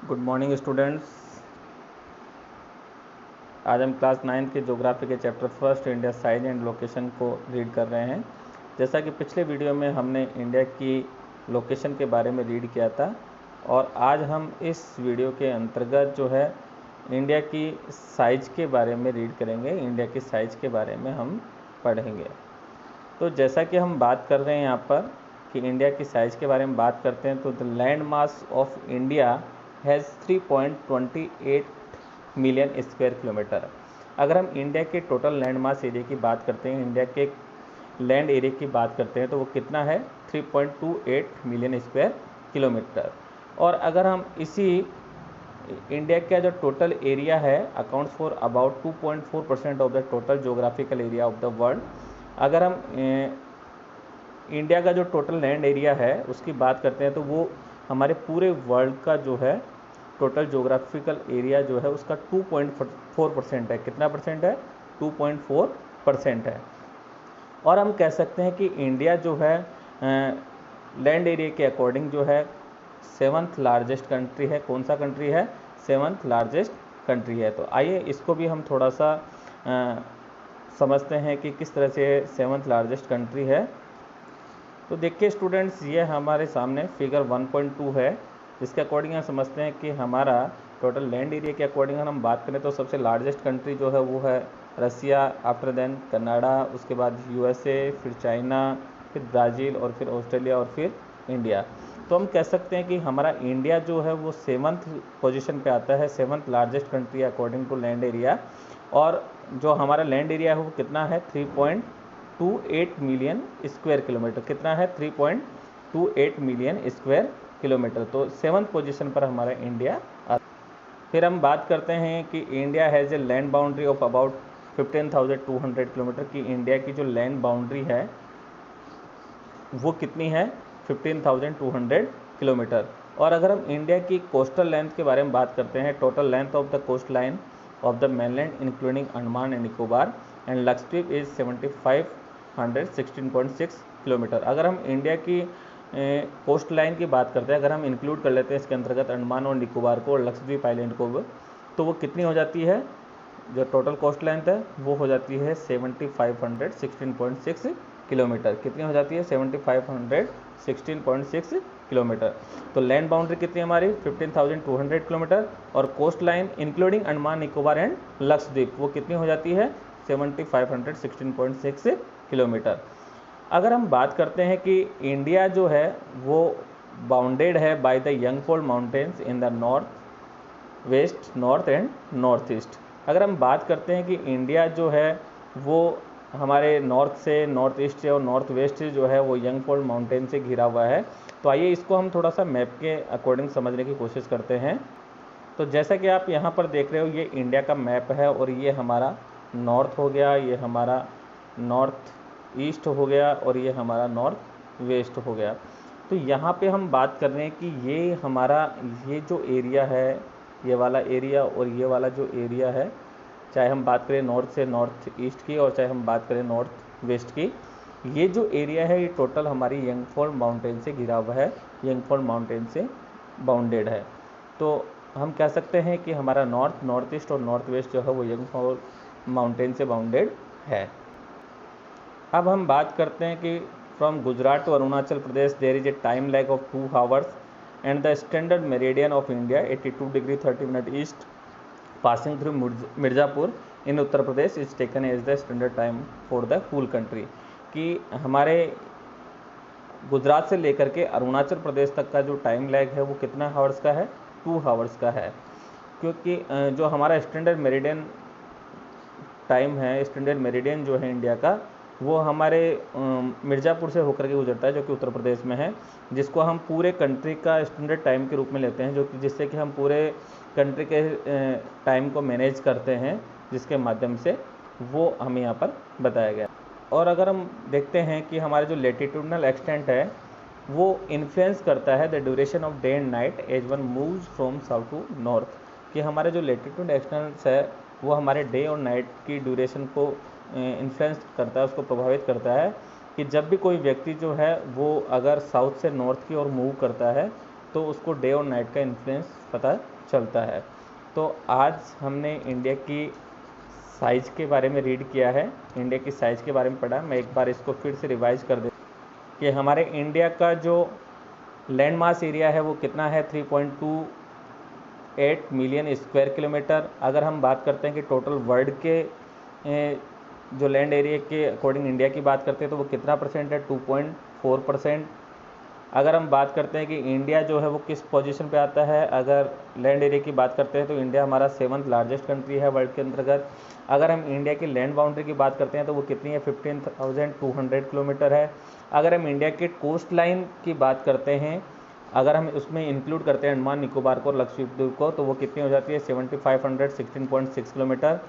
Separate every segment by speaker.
Speaker 1: Good morning students. आज हम class 9 के ज्योग्राफी के chapter first India size and location को रीड कर रहे हैं। जैसा कि पिछले वीडियो में हमने इंडिया की लोकेशन के बारे में रीड किया था और आज हम इस वीडियो के अंतर्गत जो है इंडिया की साइज के बारे में रीड करेंगे। इंडिया की साइज के बारे में हम पढ़ेंगे। तो जैसा कि हम बात कर रहे हैं यहाँ पर कि इंडिया की साइज़ के बारे में बात करते हैं तो the land mass of India has 3.28 million square kilometre. अगर हम इंडिया के टोटल लैंड मास एरिया की बात करते हैं, इंडिया के लैंड एरिया की बात करते हैं तो वो कितना है 3.28 मिलियन स्क्वायर किलोमीटर। और अगर हम इसी इंडिया का जो टोटल एरिया है accounts for about 2.4% of the total geographical area of the world. अगर हम इंडिया का जो टोटल लैंड एरिया है उसकी बात करते हैं तो वो हमारे पूरे वर्ल्ड का जो है टोटल जोग्राफिकल एरिया जो है उसका 2.4% है। कितना परसेंट है? 2.4% है। और हम कह सकते हैं कि इंडिया जो है लैंड एरिया के अकॉर्डिंग जो है 7th लार्जेस्ट कंट्री है। कौन सा कंट्री है? 7th लार्जेस्ट कंट्री है। तो आइए इसको भी हम थोड़ा सा समझते हैं कि किस तरह से 7th लार्जेस्ट कंट्री है। तो देखिए स्टूडेंट्स, ये हमारे सामने फिगर 1.2 है, जिसके अकॉर्डिंग हम समझते हैं कि हमारा टोटल लैंड एरिया के अकॉर्डिंग हम बात करें तो सबसे लार्जेस्ट कंट्री जो है वो है रसिया, आफ्टर देन कनाडा, उसके बाद यूएसए, फिर चाइना, फिर ब्राज़ील और फिर ऑस्ट्रेलिया और फिर इंडिया। तो हम कह सकते हैं कि हमारा इंडिया जो है वो 7th पोजीशन पे आता है, 7th largest country according to land area. और जो हमारा लैंड एरिया है वो कितना है 3.28 मिलियन स्क्वायर किलोमीटर। कितना है 3.28 मिलियन स्क्वायर किलोमीटर। तो 7th पोजीशन पर हमारा इंडिया आता है। फिर हम बात करते हैं कि India has a land boundary of about 15,200 kilometre की इंडिया की जो लैंड बाउंड्री है वो कितनी है 15,200 किलोमीटर। और अगर हम इंडिया की कोस्टल लेंथ के बारे में बात करते हैं, total length of the coast line of the mainland including Andaman and Nicobar and Lakshadweep is 7516.6 kilometre. अगर हम इंडिया की कोस्ट लाइन की बात करते हैं, अगर हम इंक्लूड कर लेते हैं इसके अंतर्गत अंडमान और निकोबार को और लक्षद्वीप आइलैंड को, तो वो कितनी हो जाती है? जो टोटल कोस्ट लेंथ है वो हो जाती है 7516.6 किलोमीटर। कितनी हो जाती है? 7516.6 किलोमीटर। तो लैंड बाउंड्री कितनी हमारी 15,200 किलोमीटर और coast line including Andaman Nicobar and Lakshadweep वो कितनी हो जाती है 7516.6 किलोमीटर। अगर हम बात करते हैं कि इंडिया जो है वो बाउंडेड है बाय द यंगफॉल mountains in the north west, north and north east. अगर हम बात करते हैं कि इंडिया जो है वो हमारे नॉर्थ से, नॉर्थ ईस्ट से और नॉर्थ वेस्ट से जो है वो यंगफॉल माउंटेन से घिरा हुआ है। तो आइए इसको हम थोड़ा सा मैप के अकॉर्डिंग समझने की कोशिश करते हैं। तो जैसा कि आप यहाँ पर देख रहे हो ये इंडिया का मैप है और ये हमारा नॉर्थ हो गया, ये हमारा नॉर्थ ईस्ट हो गया और ये हमारा नॉर्थ वेस्ट हो गया। तो यहाँ पे हम बात कर रहे हैं कि ये हमारा ये जो एरिया है, ये वाला एरिया और ये वाला जो एरिया है, चाहे हम बात करें नॉर्थ से नॉर्थ ईस्ट की और चाहे हम बात करें नॉर्थ वेस्ट की, ये जो एरिया है ये टोटल हमारी यंगफॉल माउंटेन से घिरा हुआ है, यंगफॉल माउंटेन से बाउंडेड है। तो हम कह सकते हैं कि हमारा नॉर्थ, नॉर्थ ईस्ट और नॉर्थ वेस्ट जो है वो यंगफॉल माउंटेन से बाउंडेड है। अब हम बात करते हैं कि from Gujarat to Arunachal Pradesh there is a time lag of 2 hours and the standard meridian of India 82 degree 30 minute east passing through Mirzapur in Uttar Pradesh is taken as the standard time for the whole country. कि हमारे गुजरात से लेकर के अरुणाचल प्रदेश तक का जो time lag है वो कितना हावर्स का है? 2 आवर्स का है। क्योंकि जो हमारा स्टैंडर्ड मेरिडियन टाइम है, स्टैंडर्ड मेरिडियन जो है इंडिया का, वो हमारे मिर्ज़ापुर से होकर के गुजरता है जो कि उत्तर प्रदेश में है, जिसको हम पूरे कंट्री का स्टैंडर्ड टाइम के रूप में लेते हैं, जो कि जिससे कि हम पूरे कंट्री के टाइम को मैनेज करते हैं, जिसके माध्यम से वो हमें यहाँ पर बताया गया। और अगर हम देखते हैं कि हमारे जो लेटिट्यूडनल एक्सटेंट है वो इन्फ्लुएंस करता है the duration of day and night as one moves from south to north. कि हमारे जो लेटिट्यूड एक्सटेंट्स है वो हमारे डे और नाइट की ड्यूरेशन को इन्फ्लुएंस करता है, उसको प्रभावित करता है। कि जब भी कोई व्यक्ति जो है वो अगर साउथ से नॉर्थ की ओर मूव करता है तो उसको डे और नाइट का इन्फ्लुएंस पता चलता है। तो आज हमने इंडिया की साइज़ के बारे में रीड किया है, इंडिया की साइज़ के बारे में पढ़ा। मैं एक बार इसको फिर से रिवाइज कर दे कि हमारे इंडिया का जो लैंड मास एरिया है वो कितना है, 3.28 मिलियन स्क्वायर किलोमीटर। अगर हम बात करते हैं कि टोटल वर्ल्ड के जो लैंड एरिया के अकॉर्डिंग इंडिया की बात करते हैं तो वो कितना परसेंट है, 2.4%। अगर हम बात करते हैं कि इंडिया जो है वो किस पोजीशन पे आता है, अगर लैंड एरिया की बात करते हैं तो इंडिया हमारा 7th लार्जेस्ट कंट्री है वर्ल्ड के अंतर्गत। अगर हम इंडिया की लैंड बाउंड्री की बात करते हैं तो वो कितनी है, 15,200 किलोमीटर है। अगर हम इंडिया के कोस्ट लाइन की बात करते हैं, अगर हम उसमें इंक्लूड करते हैं अंडमान निकोबार को और लक्षद्वीप को, तो वो कितनी हो जाती है, 7,516.6 किलोमीटर।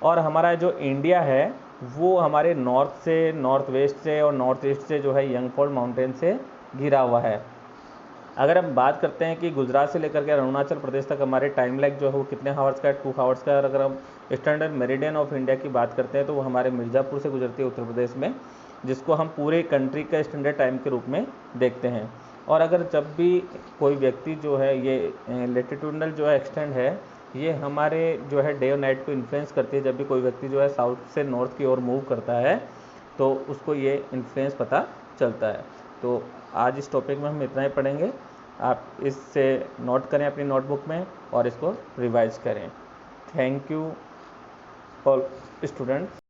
Speaker 1: और हमारा जो इंडिया है वो हमारे नॉर्थ से, नॉर्थ वेस्ट से और नॉर्थ ईस्ट से जो है यंगफॉल माउंटेन से घिरा हुआ है। अगर हम बात करते हैं कि गुजरात से लेकर के अरुणाचल प्रदेश तक हमारे टाइम लैग जो है वो कितने हावर्स का है, 2 हावर्स का है। और अगर हम स्टैंडर्ड मेरिडियन ऑफ इंडिया की बात करते हैं तो वो हमारे मिर्ज़ापुर से गुजरती है उत्तर प्रदेश में, जिसको हम पूरे कंट्री का स्टैंडर्ड टाइम के रूप में देखते हैं। और अगर जब भी कोई व्यक्ति जो है ये लेटिट्यूडनल जो है एक्सटेंड है, ये हमारे जो है डे और नाइट को इन्फ्लुएंस करती है। जब भी कोई व्यक्ति जो है साउथ से नॉर्थ की ओर मूव करता है तो उसको ये इन्फ्लुएंस पता चलता है। तो आज इस टॉपिक में हम इतना ही पढ़ेंगे। आप इससे नोट करें अपनी नोटबुक में और इसको रिवाइज करें। Thank you all students.